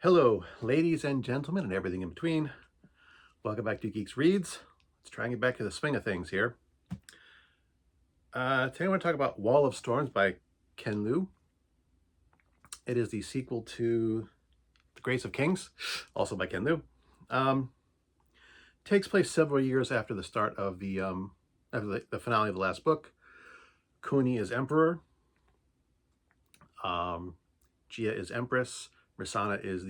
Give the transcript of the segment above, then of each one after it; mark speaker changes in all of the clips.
Speaker 1: Hello, ladies and gentlemen, and everything in between. Welcome back to Geeks Reads. Let's try and get back to the swing of things here. Today I want to talk about Wall of Storms by Ken Liu. It is the sequel to The Grace of Kings, also by Ken Liu. Takes place several years after the start of the finale of the last book. Kuni is emperor. Gia is empress. Risana is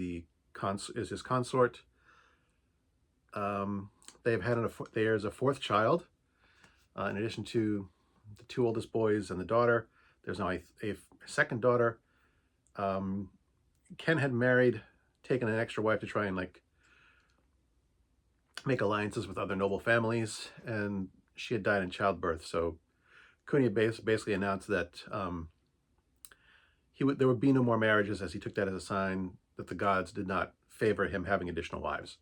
Speaker 1: his consort. There's a fourth child. In addition to the two oldest boys and the daughter, there's now a second daughter. Ken had taken an extra wife to try and make alliances with other noble families, and she had died in childbirth. So Kuni basically announced that there would be no more marriages, as he took that as a sign that the gods did not favor him having additional wives.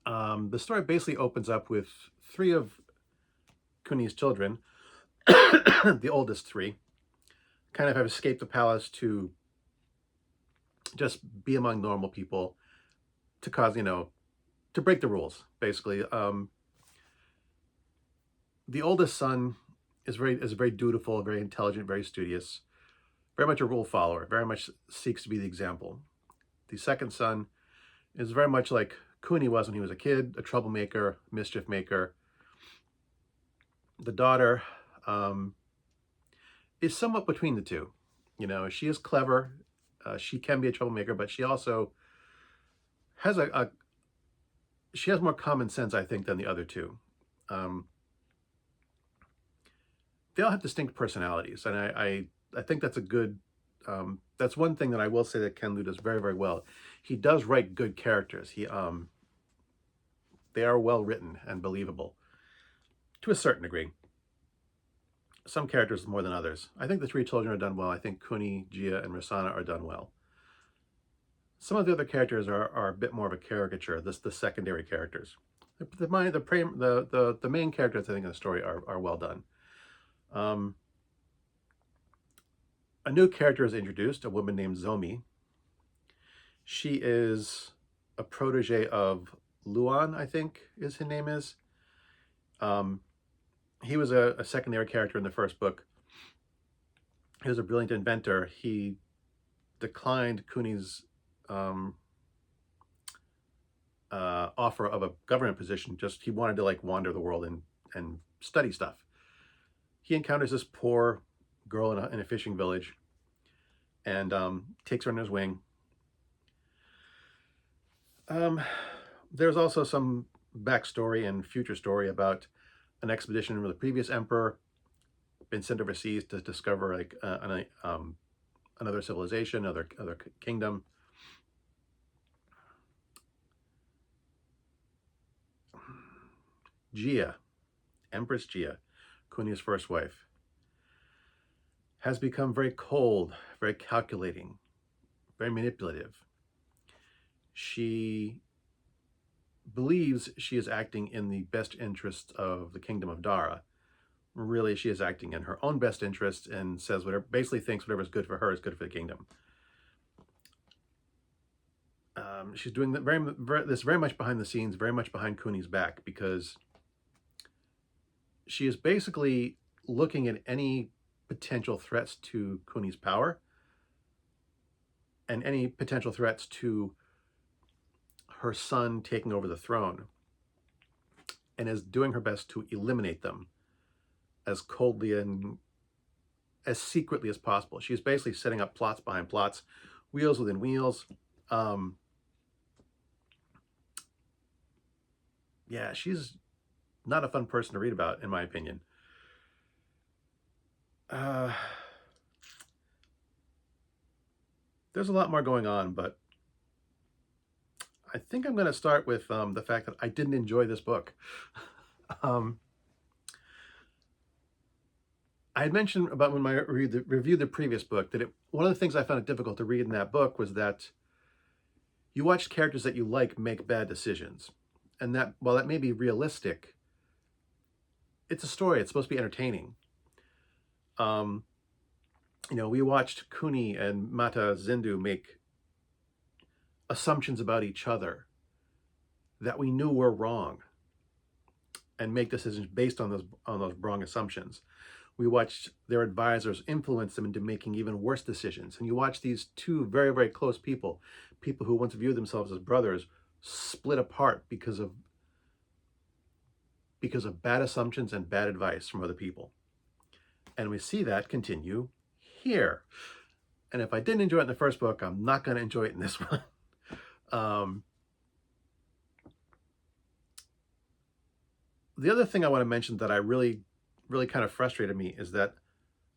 Speaker 1: The story basically opens up with three of Kuni's children, the oldest three, kind of have escaped the palace to just be among normal people, to cause, to break the rules, basically. The oldest son is very dutiful, very intelligent, very studious, very much a rule follower, very much seeks to be the example. The second son is very much like Kuni was when he was a kid, a troublemaker, mischief maker. The daughter is somewhat between the two. She is clever. She can be a troublemaker, but she also has she has more common sense, I think, than the other two. They all have distinct personalities, and I think that's a good. That's one thing that I will say that Ken Liu does very, very well. He does write good characters. They are well written and believable to a certain degree. Some characters more than others. I think the three children are done well. I think Kuni, Gia, and Risana are done well. Some of the other characters are a bit more of a caricature. The secondary characters. The main characters, I think, in the story are well done. A new character is introduced, a woman named Zomi. She is a protege of Luan, I think his name is. He was a secondary character in the first book. He was a brilliant inventor. He declined Kuni's offer of a government position. He wanted to wander the world and study stuff. He encounters this poor girl in a fishing village and takes her under his wing. There's also some backstory and future story about an expedition where the previous emperor been sent overseas to discover another civilization, another kingdom. Gia, Empress Gia, Kuni's first wife, has become very cold, very calculating, very manipulative. She believes she is acting in the best interest of the kingdom of Dara. Really, she is acting in her own best interest and basically thinks whatever is good for her is good for the kingdom. She's doing this very much behind the scenes, very much behind Kuni's back, because she is basically looking at any potential threats to Kuni's power and any potential threats to her son taking over the throne, and is doing her best to eliminate them as coldly and as secretly as possible. She's basically setting up plots behind plots, wheels within wheels. Yeah, she's not a fun person to read about, in my opinion. There's a lot more going on, but I think I'm going to start with the fact that I didn't enjoy this book. I had mentioned about when I reviewed the previous book that one of the things I found it difficult to read in that book was that you watch characters that you like make bad decisions. And that, while that may be realistic, it's a story. It's supposed to be entertaining. You know, we watched Kuni and Mata Zindu make assumptions about each other that we knew were wrong and make decisions based on those wrong assumptions. We watched their advisors influence them into making even worse decisions. And you watch these two very, very close people, people who once viewed themselves as brothers, split apart because of bad assumptions and bad advice from other people. And we see that continue here. And if I didn't enjoy it in the first book, I'm not going to enjoy it in this one. The other thing I want to mention that I really kind of frustrated me is that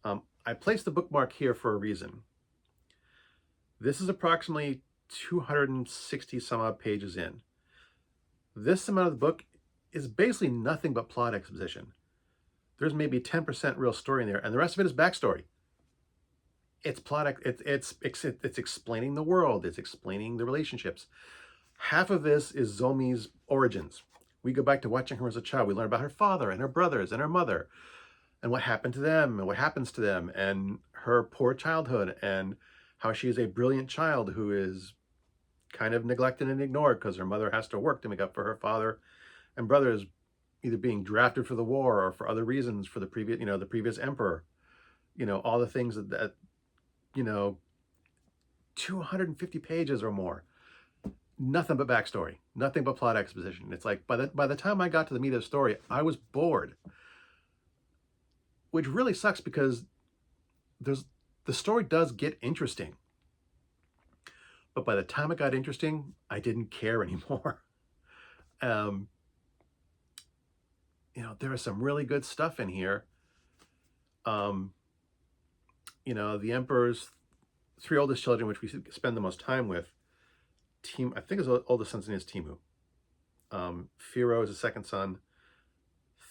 Speaker 1: I placed the bookmark here for a reason. This is approximately 260 some odd pages in. This amount of the book is basically nothing but plot exposition. There's maybe 10% real story in there, and the rest of it is backstory. It's plot. It's explaining the world. It's explaining the relationships. Half of this is Zomi's origins. We go back to watching her as a child. We learn about her father and her brothers and her mother, and what happened to them and what happens to them, and her poor childhood, and how she is a brilliant child who is kind of neglected and ignored because her mother has to work to make up for her father and brothers either being drafted for the war or for other reasons for the previous emperor. All the things that 250 pages or more, nothing but backstory, nothing but plot exposition. It's like by the time I got to the meat of the story, I was bored, which really sucks because the story does get interesting, but by the time it got interesting, I didn't care anymore. There is some really good stuff in here. The emperor's three oldest children, which we spend the most time with, I think his oldest son's name is Timu. Firo is the second son.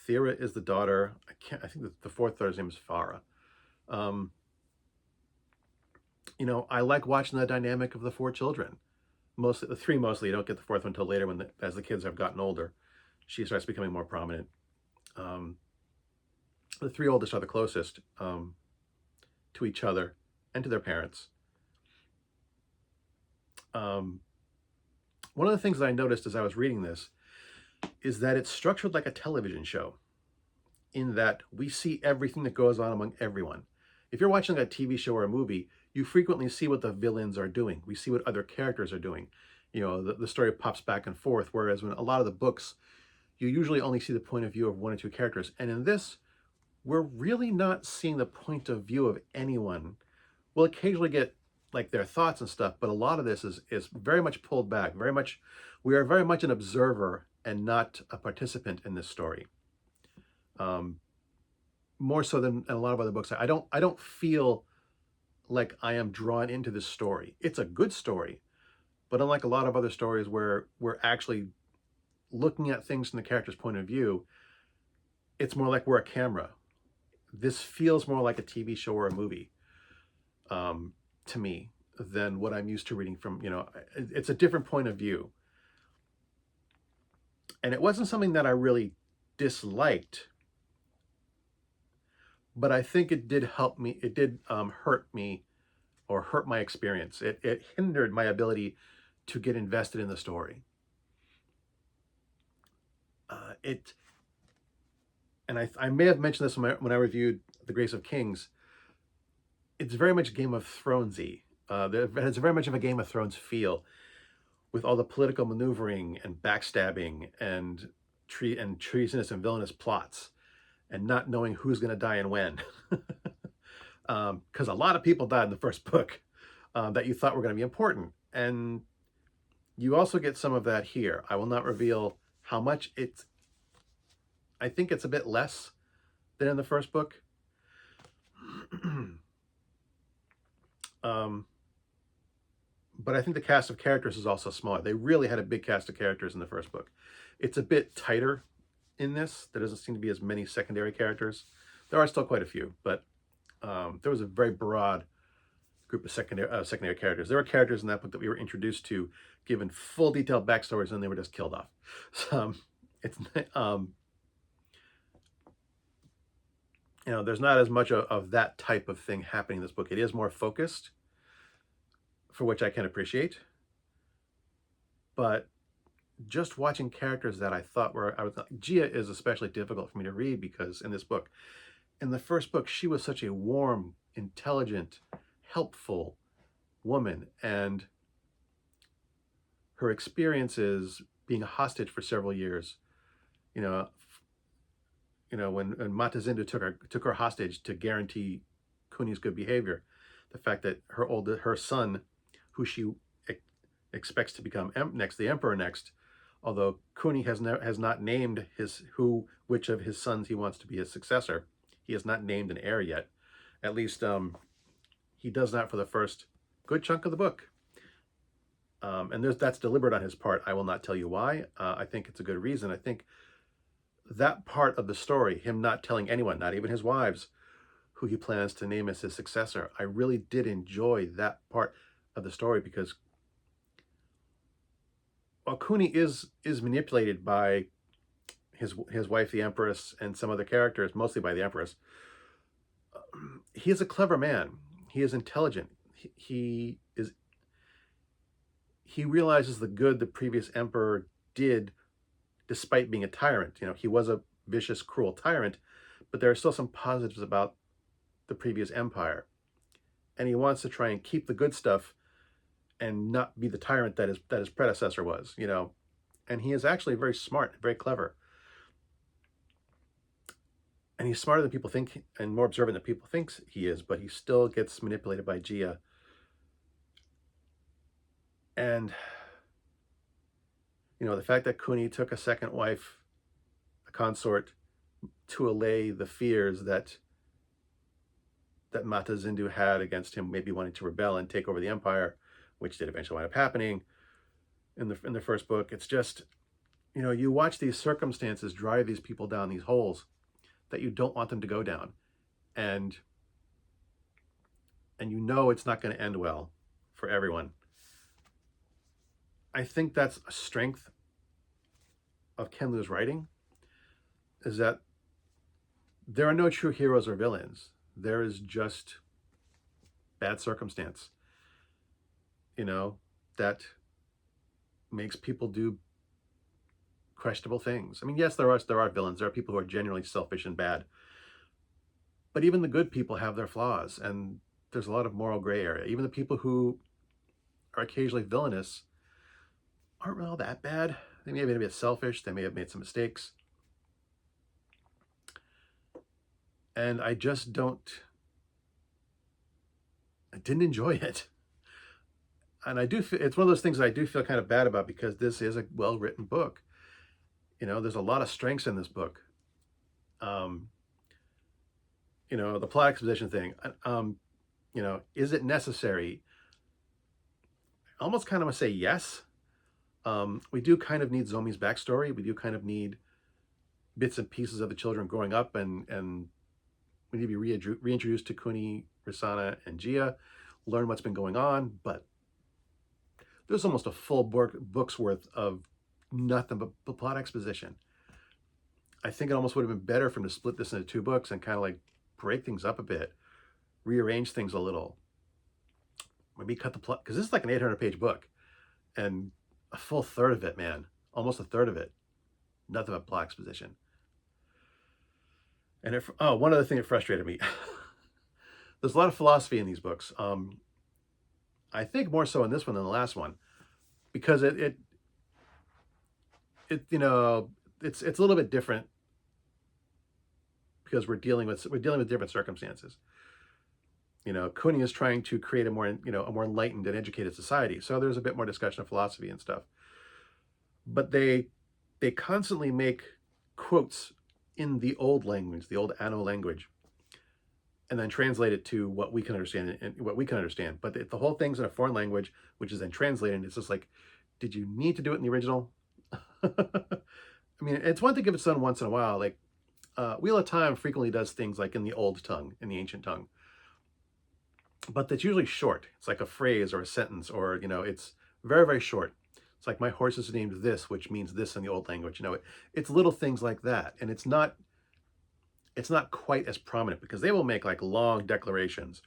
Speaker 1: Thera is the daughter. I think the fourth daughter's name is Farah. I like watching the dynamic of the four children. Mostly the three. Mostly, you don't get the fourth one until later as the kids have gotten older. She starts becoming more prominent. The three oldest are the closest to each other and to their parents. One of the things that I noticed as I was reading this is that it's structured like a television show, in that we see everything that goes on among everyone. If you're watching a TV show or a movie, you frequently see what the villains are doing. We see what other characters are doing. The story pops back and forth, whereas when a lot of the books, you usually only see the point of view of one or two characters. And in this, we're really not seeing the point of view of anyone. We'll occasionally get like their thoughts and stuff, but a lot of this is very much pulled back. We are very much an observer and not a participant in this story. More so than in a lot of other books. I don't feel like I am drawn into this story. It's a good story, but unlike a lot of other stories where we're actually looking at things from the character's point of view, it's more like we're a camera. This feels more like a TV show or a movie to me than what I'm used to reading from. It's a different point of view. And it wasn't something that I really disliked, but I think it did help me. It did hurt me, or hurt my experience. It hindered my ability to get invested in the story. I may have mentioned this when I reviewed The Grace of Kings. It's very much Game of Thronesy. It has very much of a Game of Thrones feel, with all the political maneuvering and backstabbing and treasonous and villainous plots, and not knowing who's going to die and when. Because a lot of people died in the first book that you thought were going to be important. And you also get some of that here. I will not reveal how much it's. I think it's a bit less than in the first book. But I think the cast of characters is also smaller. They really had a big cast of characters in the first book. It's a bit tighter in this. There doesn't seem to be as many secondary characters. There are still quite a few, but there was a very broad group of secondary characters. There were characters in that book that we were introduced to, given full detailed backstories, and they were just killed off. So there's not as much of that type of thing happening in this book. It is more focused, for which I can appreciate. But just watching characters that I thought were, Gia is especially difficult for me to read because in this book, in the first book, she was such a warm, intelligent, helpful woman, and her experiences being a hostage for several years, you know, when Matazindu took her hostage to guarantee Kuni's good behavior, the fact that her son, who she expects to become the emperor next, although Kuni has not named which of his sons he wants to be his successor. He has not named an heir yet. At least he does not for the first good chunk of the book. And that's deliberate on his part. I will not tell you why. I think it's a good reason. I think that part of the story, him not telling anyone, not even his wives, who he plans to name as his successor, I really did enjoy that part of the story because while Kuni is manipulated by his wife, the Empress, and some other characters, mostly by the Empress, he is a clever man. He is intelligent. He realizes the good the previous emperor did, despite being a tyrant. He was a vicious, cruel tyrant, but there are still some positives about the previous empire, and he wants to try and keep the good stuff and not be the tyrant that his predecessor was. And he is actually very smart, very clever, and he's smarter than people think and more observant than people think he is, but he still gets manipulated by Gia. And the fact that Kuni took a second wife, a consort, to allay the fears that Matazindu had against him maybe wanting to rebel and take over the empire, which did eventually wind up happening in the first book. It's just, you watch these circumstances drive these people down these holes that you don't want them to go down. And it's not going to end well for everyone. I think that's a strength of Ken Liu's writing, is that there are no true heroes or villains. There is just bad circumstance, that makes people do questionable things. I mean, yes, there are villains. There are people who are genuinely selfish and bad. But even the good people have their flaws, and there's a lot of moral gray area. Even the people who are occasionally villainous aren't really all that bad. They may have been a bit selfish. They may have made some mistakes. And I didn't enjoy it. And it's one of those things that I do feel kind of bad about because this is a well-written book. There's a lot of strengths in this book. The plot exposition thing, is it necessary? I almost kind of want to say yes. We do kind of need Zomi's backstory. We do kind of need bits and pieces of the children growing up, and we need to be reintroduced to Kuni, Risana, and Gia, learn what's been going on. But there's almost a full book's worth of nothing but plot exposition. I think it almost would have been better for him to split this into 2 books and kind of like break things up a bit, rearrange things a little. Maybe cut the plot, because this is like an 800-page book, and a full third of it, man, almost a third of it, nothing but plot exposition. And one other thing that frustrated me, there's a lot of philosophy in these books. I think more so in this one than the last one, because it's a little bit different because we're dealing with different circumstances. Kuni is trying to create a more enlightened and educated society, so there's a bit more discussion of philosophy and stuff. But they constantly make quotes in the old language, the old Ano language, and then translate it to what we can understand. But the whole thing's in a foreign language, which is then translated. And it's just like, did you need to do it in the original? I mean, it's one thing if it's done once in a while. Like Wheel of Time frequently does things like in the old tongue, in the ancient tongue. But that's usually short. It's like a phrase or a sentence, or, it's very, very short. It's like, my horse is named this, which means this in the old language. It's little things like that. And it's not it's not quite as prominent because they will make like long declarations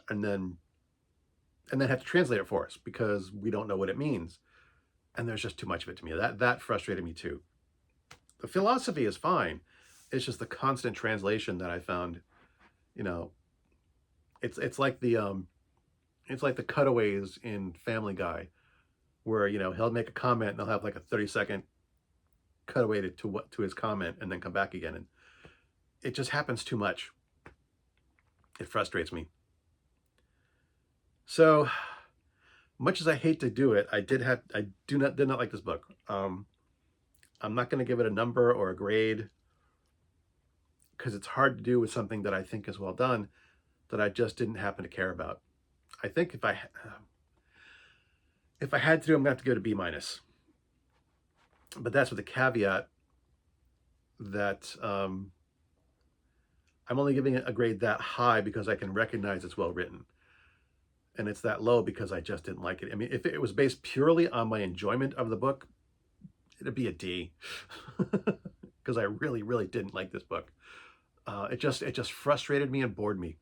Speaker 1: and then have to translate it for us because we don't know what it means. And there's just too much of it to me. That frustrated me too. The philosophy is fine. It's just the constant translation that I found, you know, it's like the cutaways in Family Guy where, you know, he'll make a comment and they'll have like a 30-second cutaway to his comment and then come back again. And it just happens too much. It frustrates me. So much as I hate to do it, I did not like this book. I'm not going to give it a number or a grade because it's hard to do with something that I think is well done that I just didn't happen to care about. I think if I had to do, I'm going to have to go to B minus. But that's with the caveat that I'm only giving it a grade that high because I can recognize it's well written. And it's that low because I just didn't like it. I mean, if it was based purely on my enjoyment of the book, it'd be a D. Because I really, really didn't like this book. It just frustrated me and bored me.